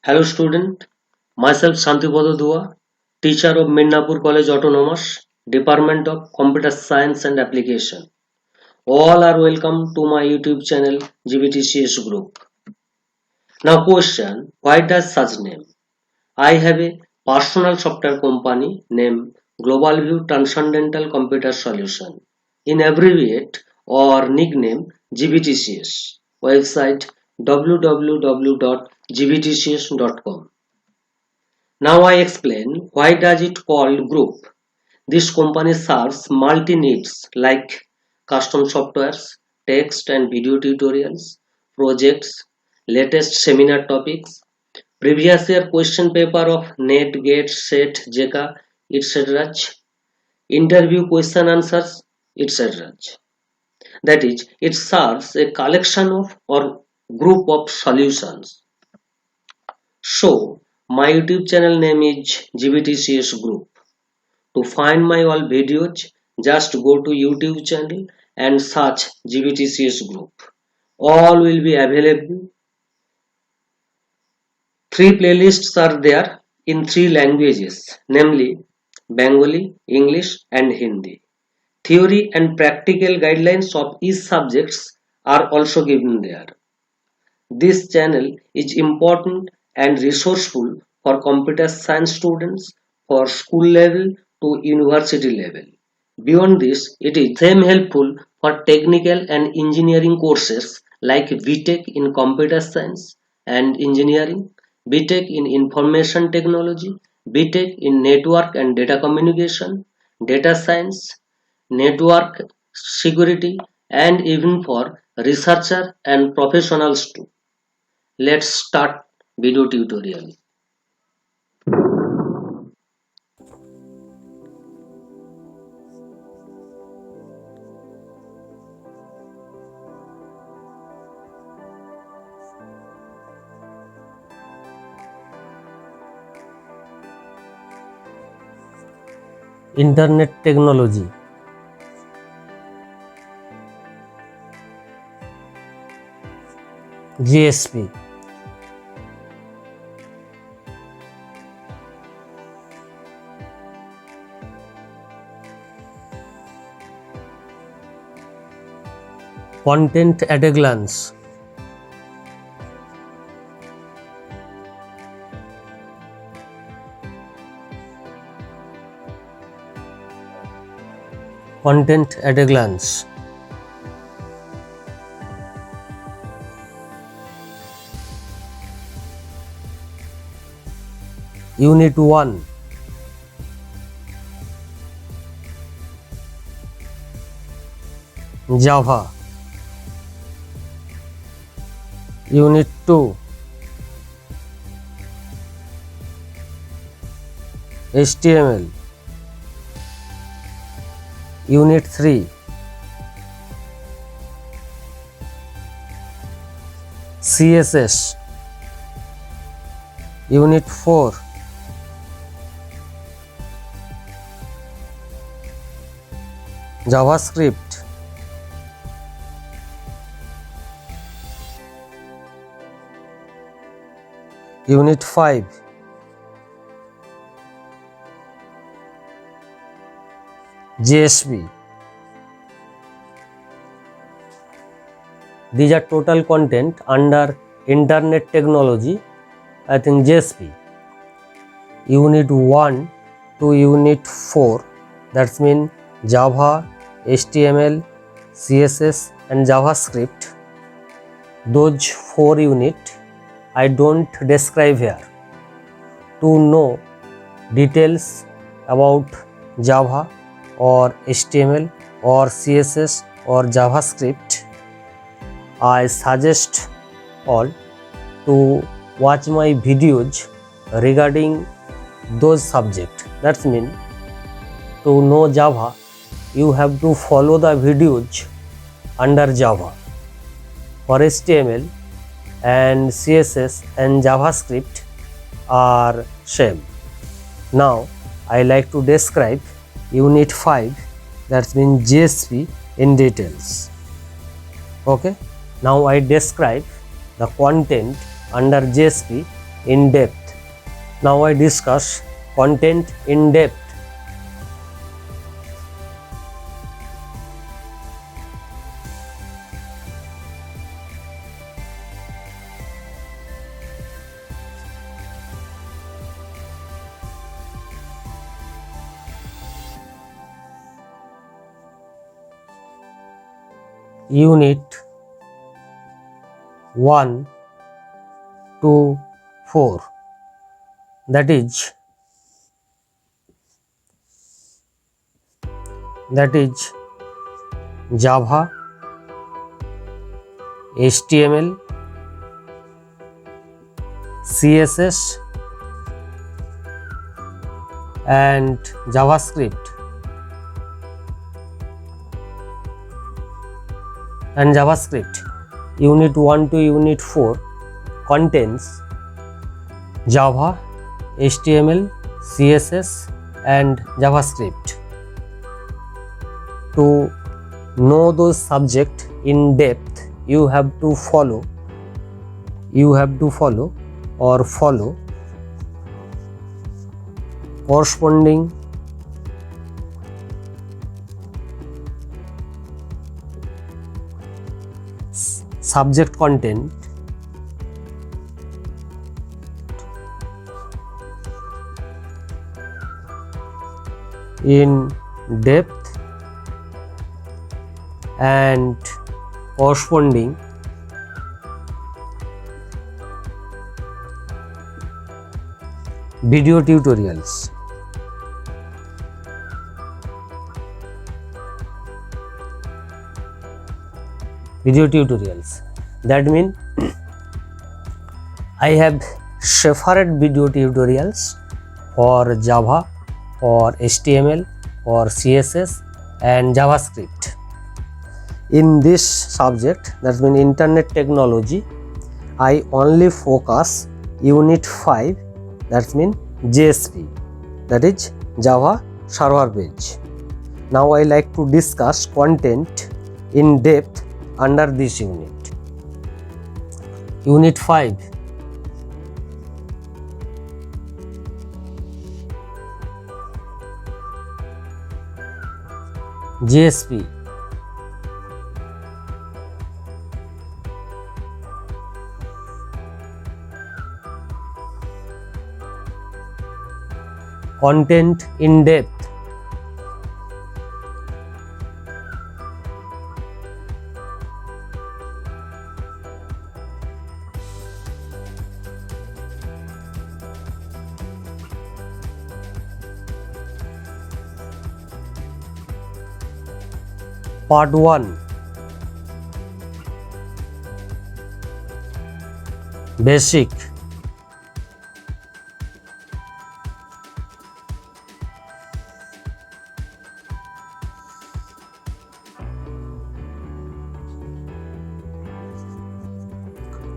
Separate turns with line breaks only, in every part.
Hello student, myself Shantipada Dua, teacher of Midnapur College Autonomous, Department of Computer Science and Application. All are welcome to my YouTube channel GBTCS Group. Now question, why does such name? I have a personal software company named Global View Transcendental Computer Solution, in abbreviate or nickname GBTCS, website www.gbtcs.com. Now I explain why does it called group. This company serves multi-needs like custom softwares, text and video tutorials, projects, latest seminar topics, previous year question paper of NET, GATE, SET, JECA, etc., interview question answers, etc. That is, it serves a collection of or group of solutions. So, my YouTube channel name is GBTCS Group. To find my all videos, just go to YouTube channel and search GBTCS Group. All will be available. 3 playlists are there in 3 languages, namely Bengali, English and Hindi. Theory and practical guidelines of each subjects are also given there. This channel is important and resourceful for computer science students for school level to university level. Beyond this, it is same helpful for technical and engineering courses like BTech in computer science and engineering, BTech in information technology, BTech in network and data communication, data science, network security, and even for researcher and professionals too. Let's start video tutorial.
Internet technology. GSP. Content at a glance. Content at a glance. Unit 1. Java. Unit 2. HTML. Unit 3. CSS. Unit 4. JavaScript. Unit 5. JSP. These are total content under internet technology, I think JSP. Unit 1 to Unit 4, that means Java, HTML, CSS and JavaScript. Those 4 units I don't describe here. To know details about Java or HTML or CSS or JavaScript, I suggest all to watch my videos regarding those subjects. That means to know Java, you have to follow the videos under Java. For HTML and CSS and JavaScript are same. Now I like to describe Unit 5, that means JSP, in details. Okay. Now I describe the content under JSP in depth. Now I discuss content in depth. Unit 1 to 4, that is Java, HTML, CSS and JavaScript. Unit 1 to Unit 4 contains Java, HTML, CSS and JavaScript. To know those subjects in depth, you have to follow corresponding subject content in depth and corresponding video tutorials. That means I have separate video tutorials for Java, for HTML, for CSS and JavaScript. In this subject, that means internet technology, I only focus Unit 5, that means JSP, that is Java Server Page. Now I like to discuss content in depth under this unit. Unit 5, JSP. Content in depth. Part 1, Basic.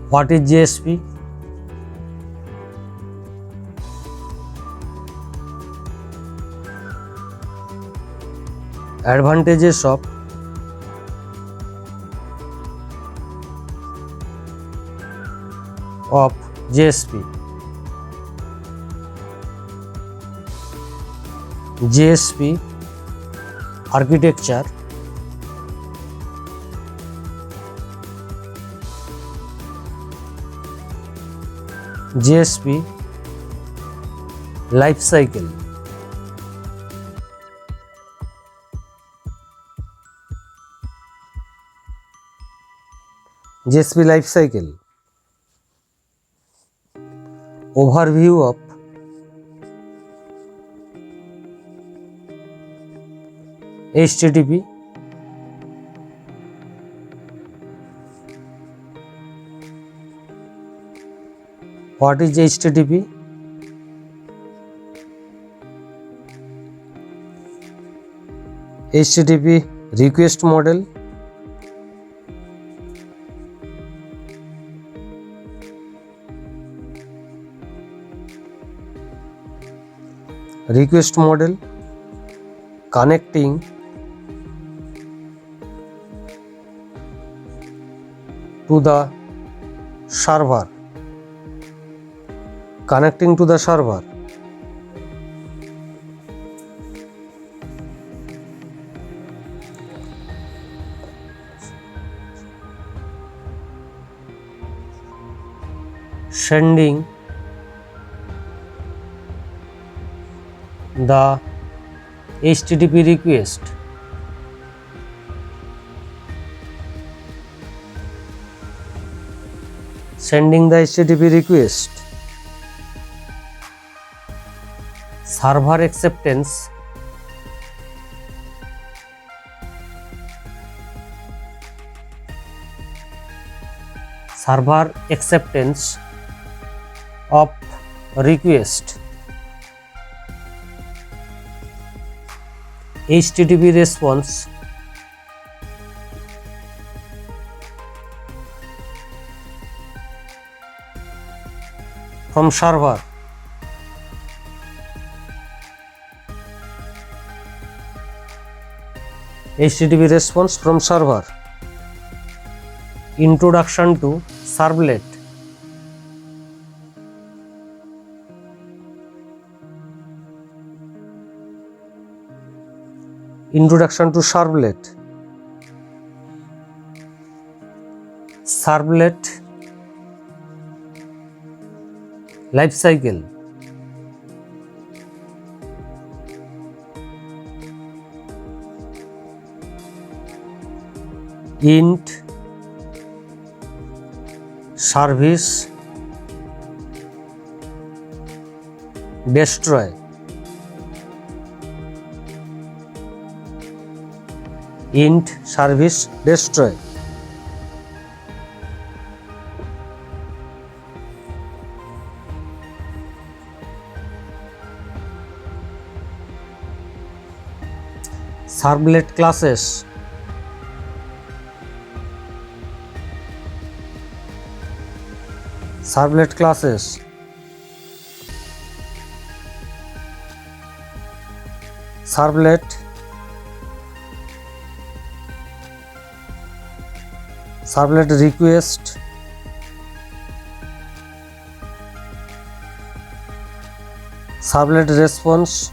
What is JSP? Advantages of JSP. JSP architecture, JSP life cycle. JSP life cycle. Overview of HTTP, what is HTTP? HTTP request model, connecting to the server. connecting to the server, sending the HTTP request, sending the HTTP request, server acceptance, server acceptance of request, HTTP response, from server, HTTP response from server, introduction to servlet, introduction to servlet, servlet life cycle, int service destroy, int service destroy, servlet classes, servlet classes, servlet request, servlet response,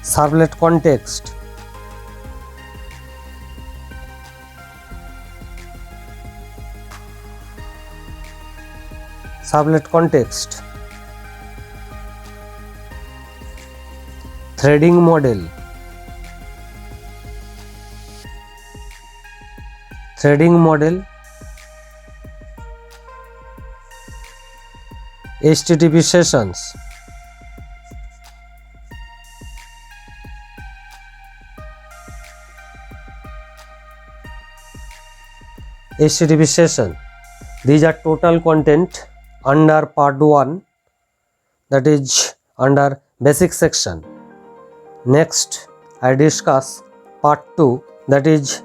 servlet context, servlet context, threading model, threading model, HTTP sessions, HTTP session. These are total content under part 1, that is under basic section. Next I discuss part 2, that is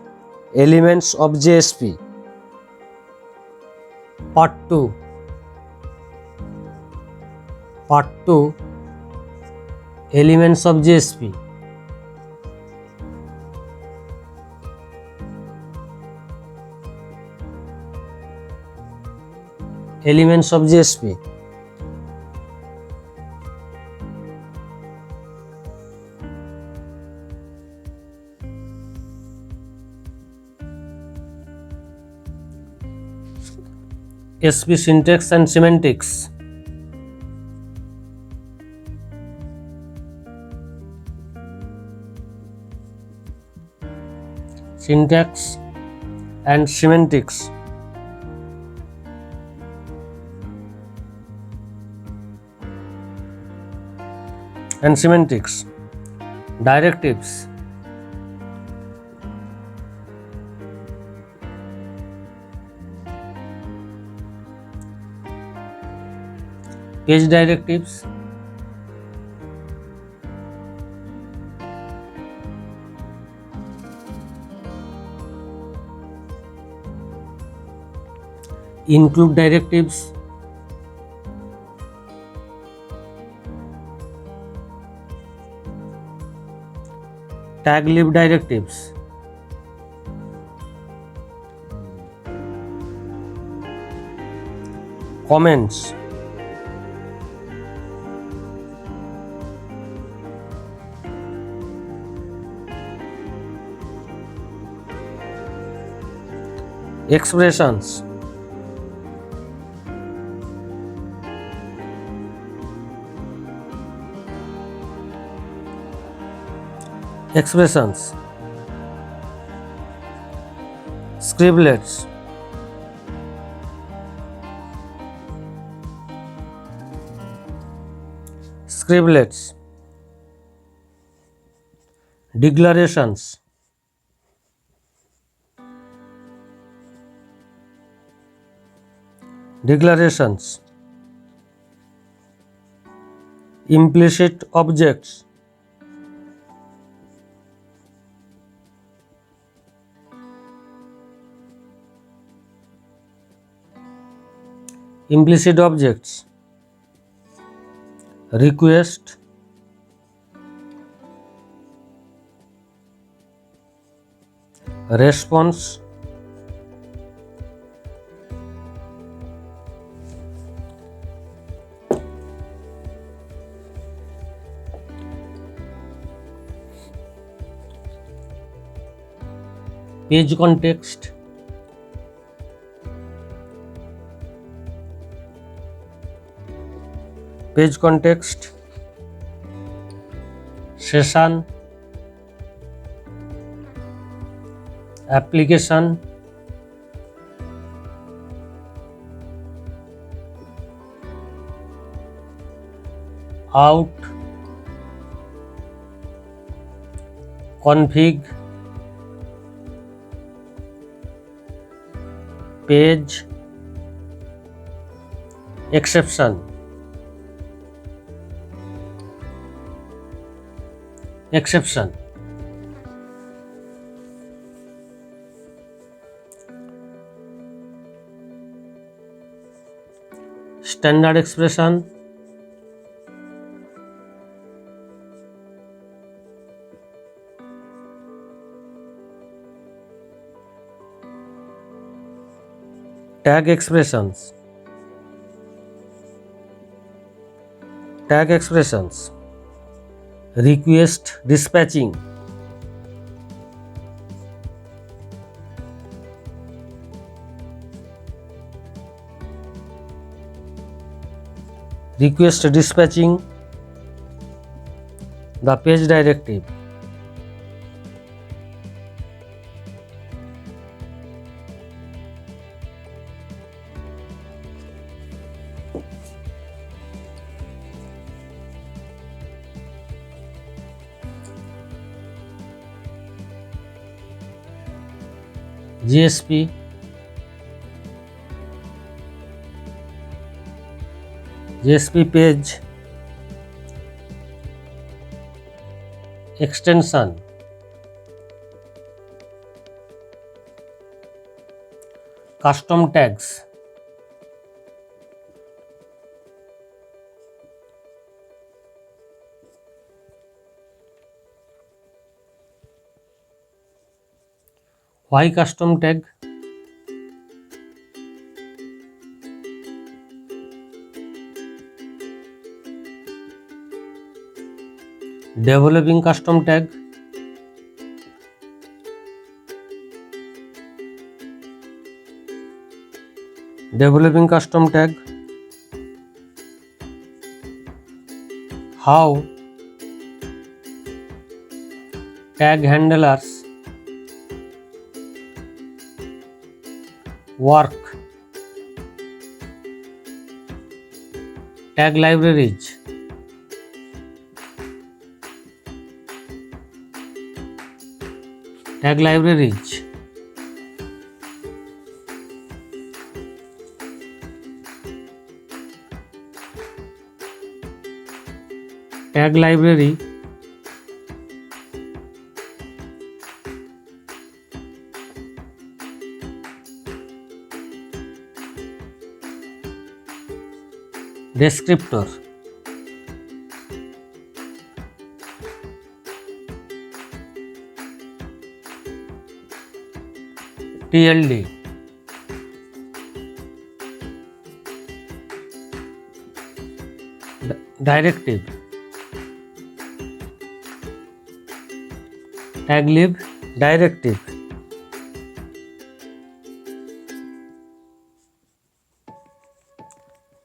elements of JSP. Part 2 elements of JSP. Elements of JSP. SP syntax and semantics. Syntax and semantics. And semantics. Directives. Page directives. Include directives. Tag lib directives. comments, expressions, expressions, scribblets, scribblets, declarations, declarations, implicit objects, implicit objects, request, response, page context, page context, session, application, out, config, page, exception, exception, standard expression, tag expressions, tag expressions, request dispatching, request dispatching, the page directive, GSP, GSP page, extension, custom tags, why custom tag? Developing custom tag, developing custom tag, how tag handlers work, tag libraries, tag libraries, tag library, descriptor, TLD, directive, taglib, directive,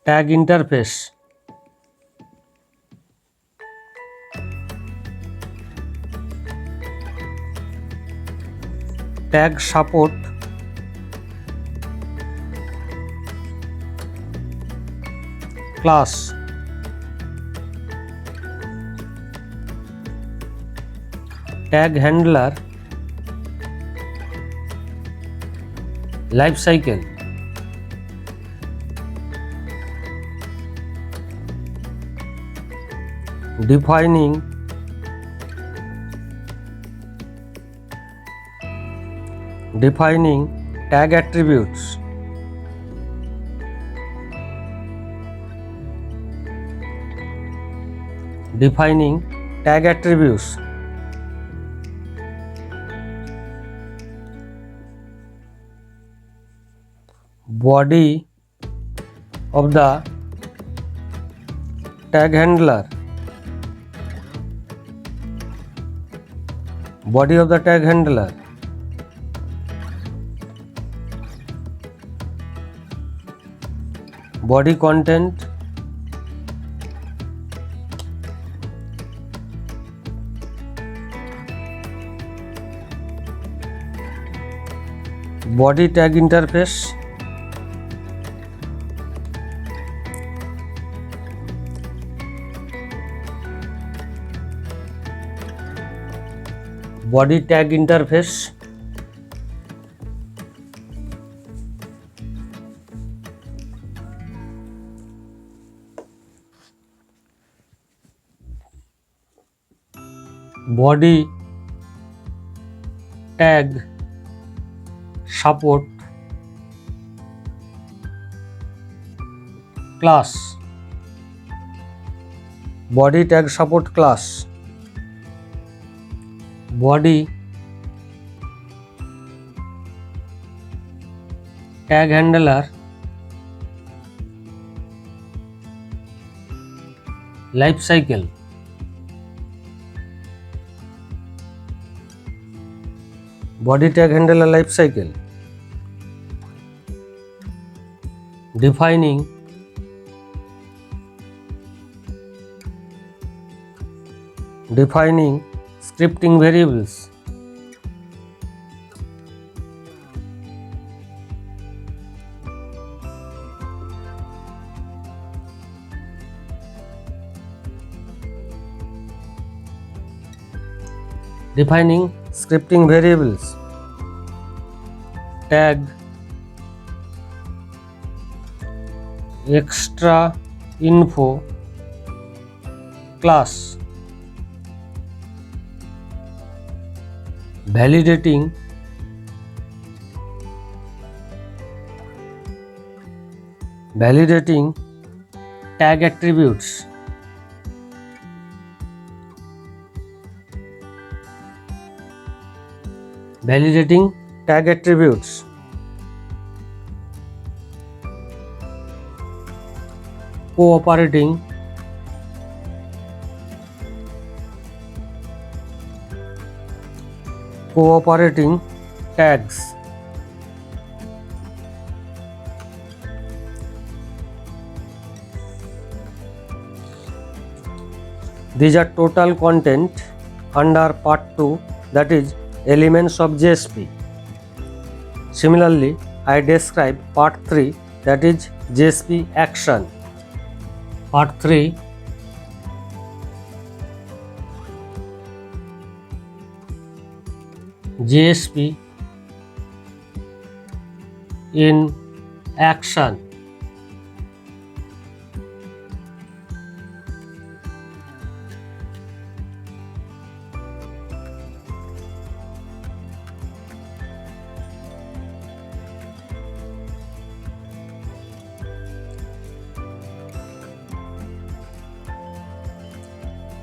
tag interface, tag support, class, tag handler, life cycle, defining tag attributes, defining tag attributes, body of the tag handler, body of the tag handler, body content, body tag interface, body tag interface, body tag support class, body tag support class, body tag handler, life cycle, body tag handler life cycle, defining scripting variables, defining scripting variables, tag extra info class, validating tag attributes, cooperating tags, these are total content under part 2, that is elements of JSP. Similarly, I describe part 3, that is JSP action. Part 3, JSP in action.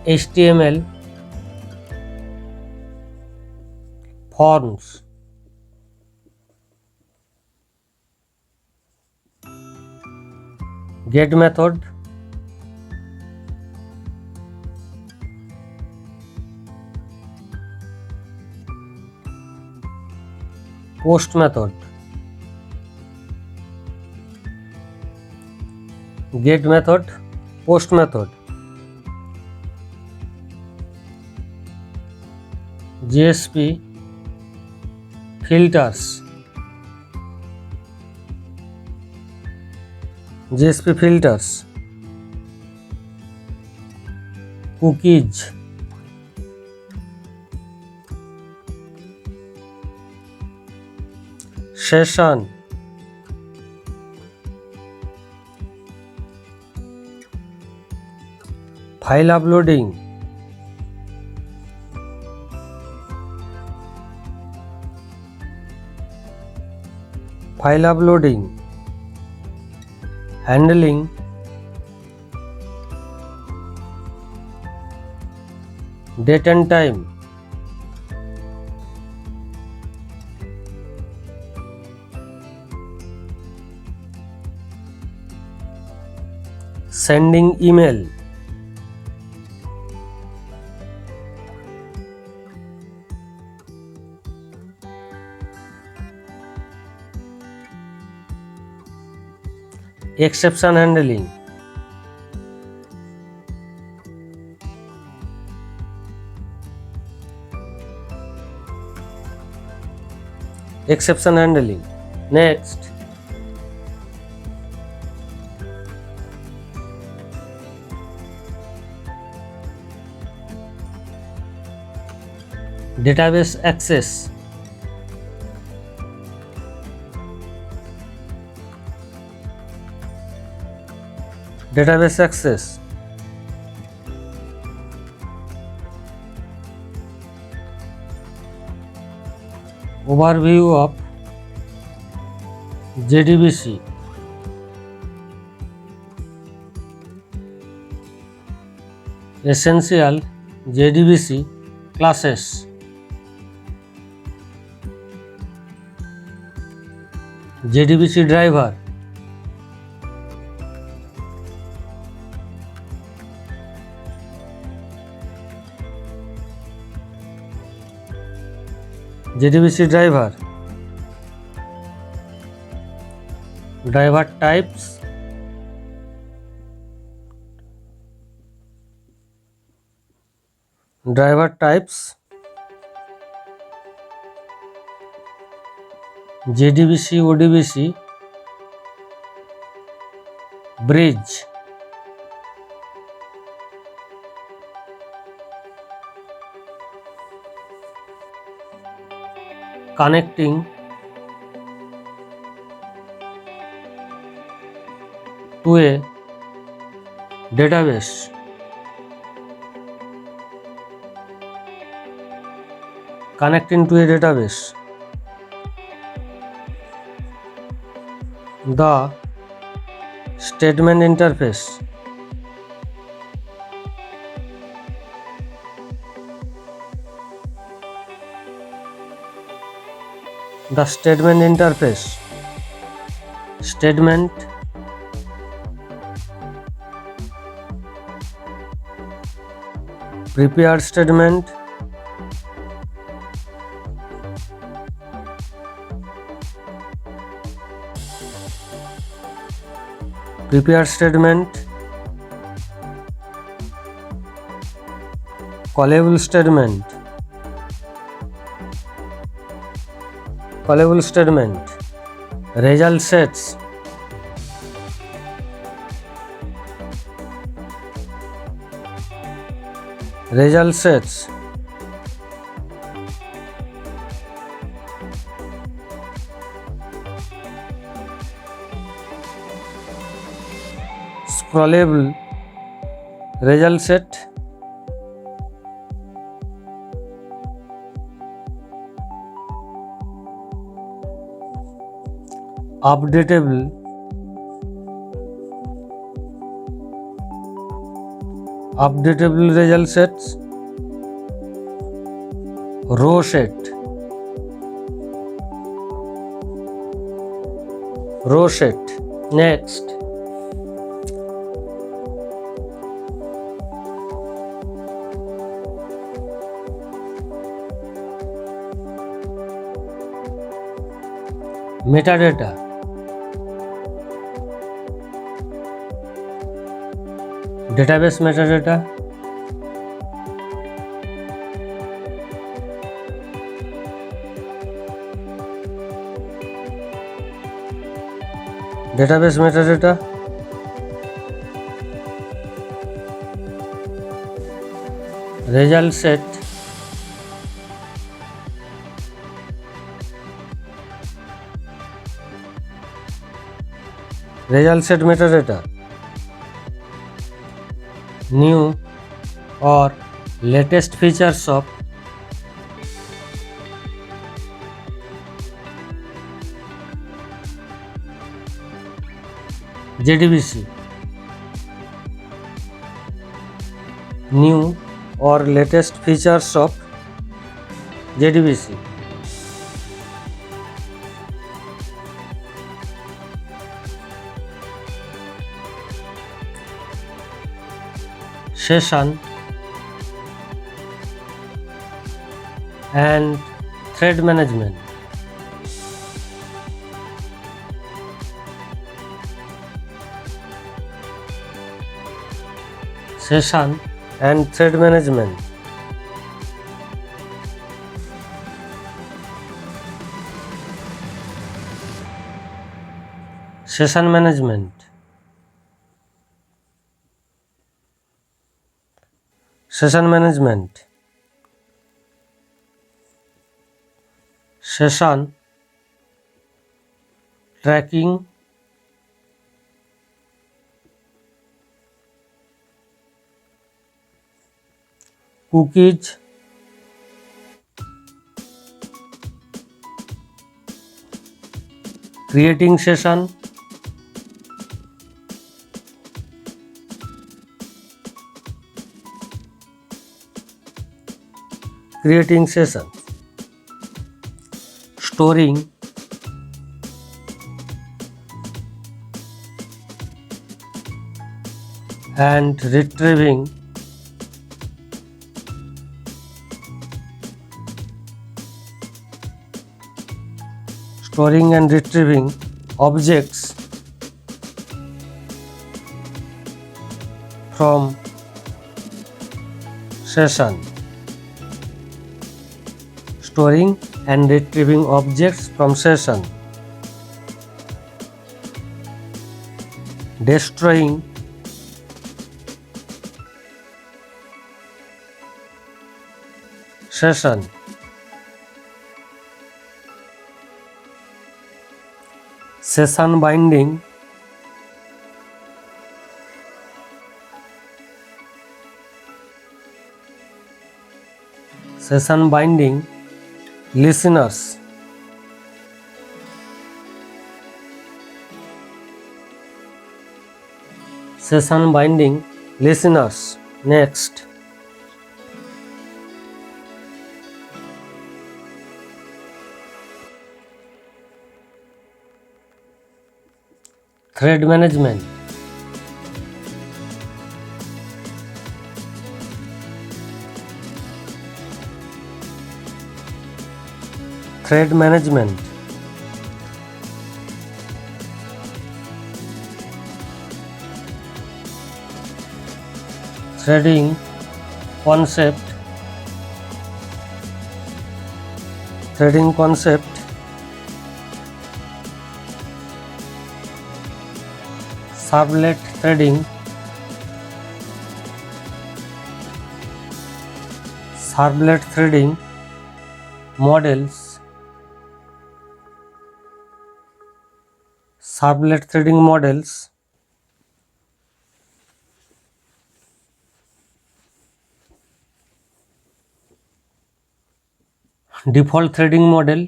HTML forms, get method, post method, get method, post method, JSP filters, JSP filters, cookies, session, file uploading, handling, date and time, sending email, exception handling, exception handling. Next, database access, database access, overview of JDBC, essential JDBC classes, JDBC driver, JDBC driver, driver types, JDBC ODBC, bridge, connecting to a database, the statement interface, statement, prepared statement, callable statement, result sets, scrollable result set, updatable result sets, row set, next, metadata, database metadata, database metadata, result set, metadata, new or latest features of JDBC, new or latest features of JDBC, session and thread management, session and thread management, session management, session management, session tracking, cookies, creating session, storing, and retrieving objects from session, storing and retrieving objects from session, destroying session, session binding, listeners, next, thread management, threading concept, servlet threading, models, default threading model,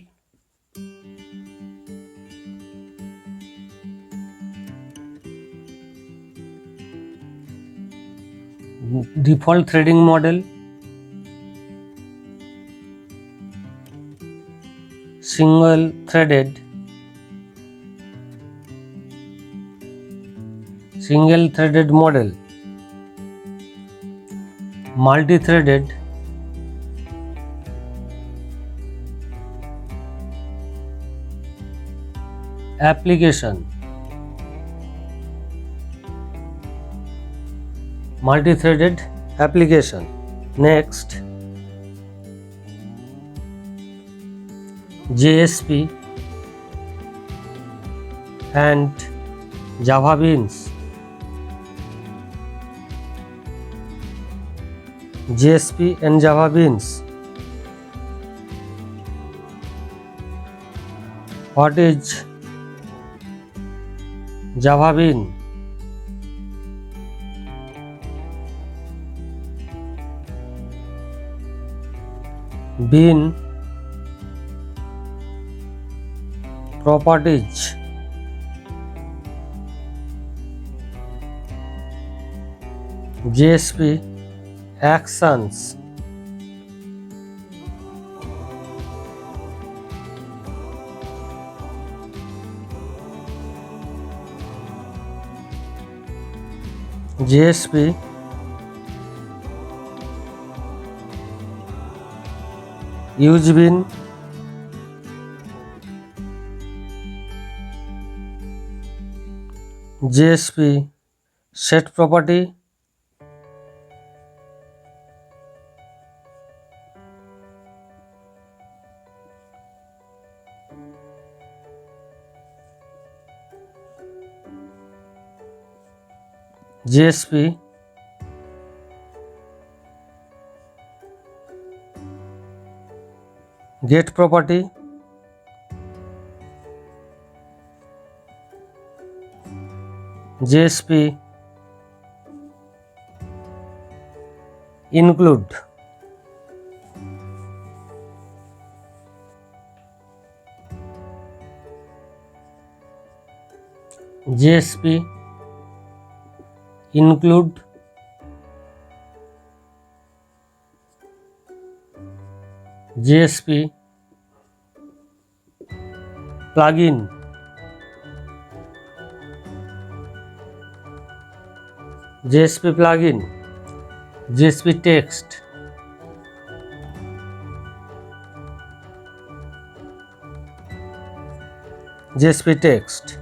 single threaded model, multi-threaded, application, multi-threaded application. Next, JSP and Java Beans. JSP and Java Beans. What is Java Bean? Bean properties. JSP actions. JSP use bean, JSP set property, JSP get property, JSP include, JSP include, JSP plugin, JSP plugin, JSP text, JSP text.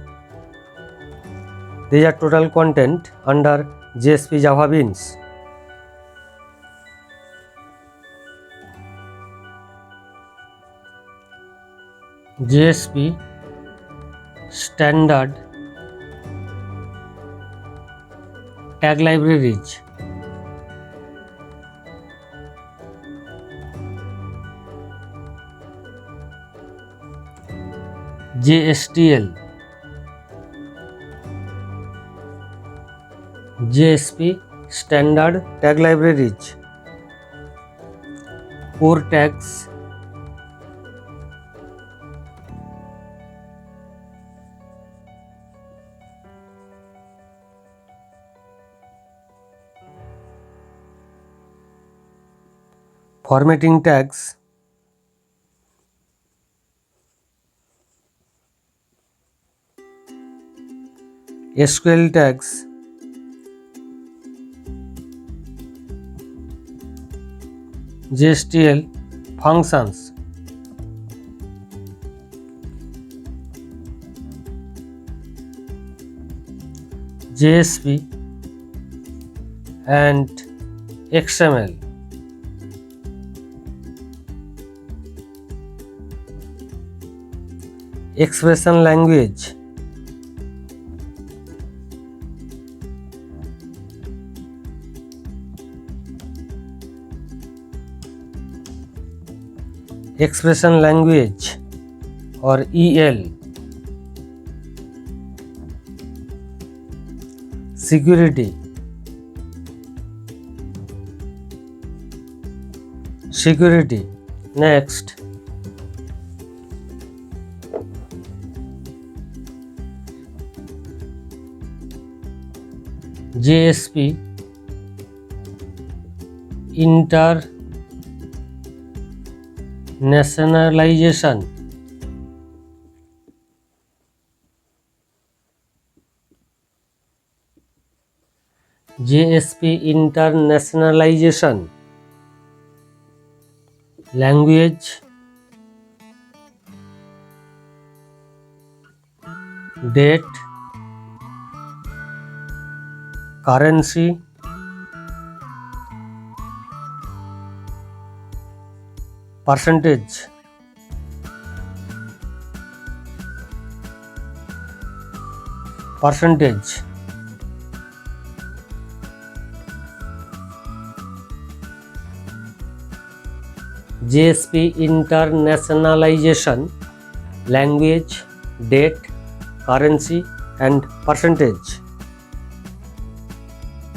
These are total content under JSP Java Beans. JSP standard tag libraries, JSTL, JSP standard tag libraries, core tags, formatting tags, SQL tags, JSTL functions, JSP and XML. Expression language, expression language or EL, security, security. Next, JSP internationalization, JSP internationalization, language, date, currency, percentage, GSP internationalization, language, date, currency and percentage.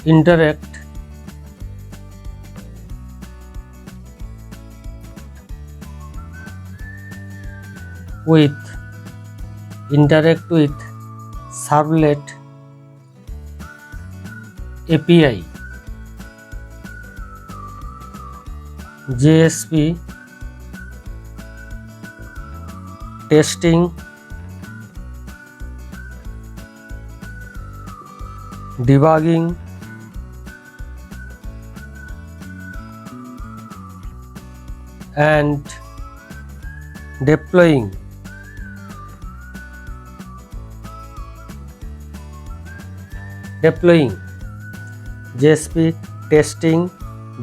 Interact, with servlet, API, JSP, testing, debugging, and deploying. JSP, testing,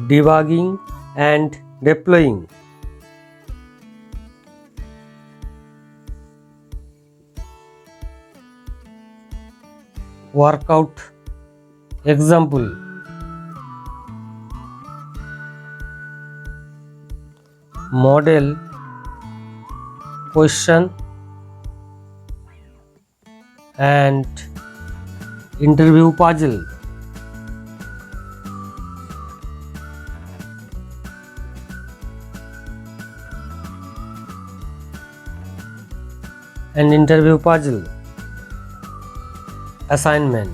debugging and deploying. Workout example: model question and interview puzzle. An interview puzzle. Assignment.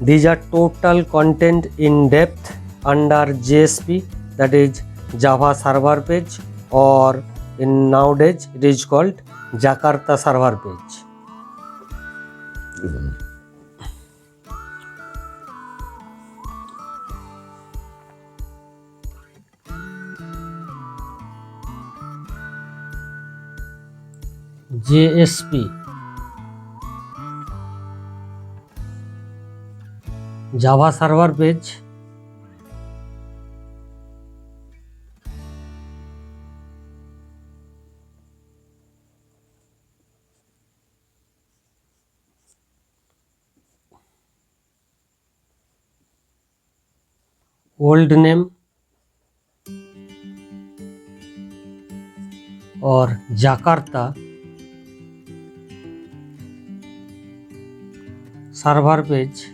These are total content in depth under JSP, that is Java server page, or in nowadays it is called Jakarta server page. JSP, Java server page, old name or Jakarta server page,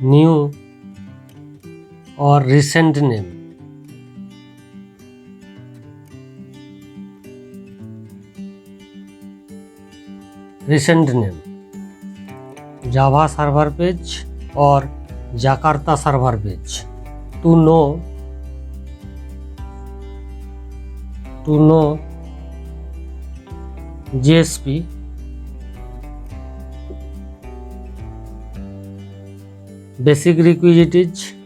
new or recent name. Java server page or Jakarta server page. To know JSP, basic requisites,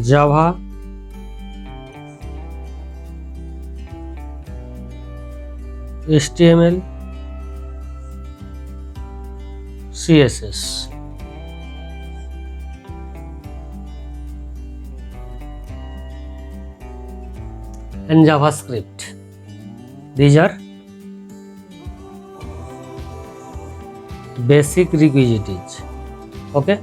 Java, HTML, CSS. And JavaScript. These are basic requisites. Okay.